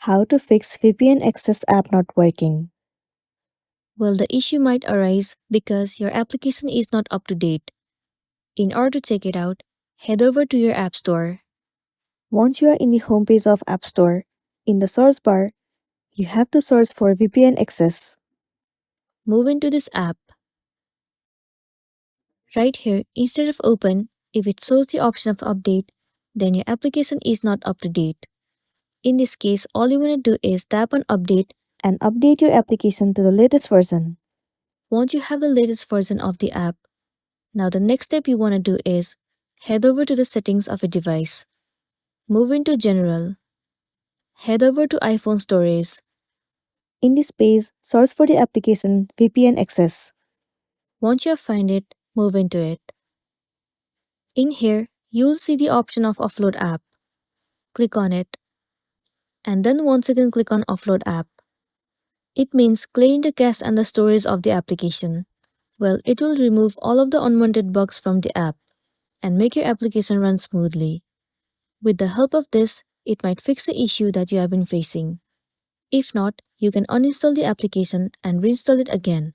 How to fix VPN access app not working. Well, the issue might arise because your application is not up to date. In order to check it out, head over to your App Store. Once you are in the homepage of App Store, in the search bar, you have to search for VPN access. Move into this app. Right here, instead of open, if it shows the option of update, then your application is not up to date. In this case, all you want to do is tap on update And update your application to the latest version. once you have the latest version of the app. Now the next step you want to do is head over to the settings of a device. Move into General. Head over to iPhone Storage. In this page, search for the application VPN access. Once you have found it, move into it. In here, you'll see the option of Offload App. Click on it. And then once again click on Offload App. It means clearing the cache and the storage of the application. Well, it will remove all of the unwanted bugs from the app and make your application run smoothly. With the help of this, it might fix the issue that you have been facing. If not, you can uninstall the application and reinstall it again.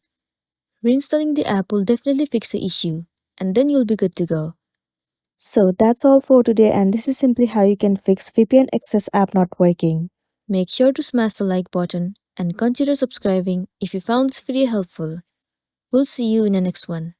Reinstalling the app will definitely fix the issue, and then you'll be good to go. So that's all for today, and this is simply how you can fix VPN access app not working. Make sure to smash the like button and consider subscribing if you found this video helpful. We'll see you in the next one.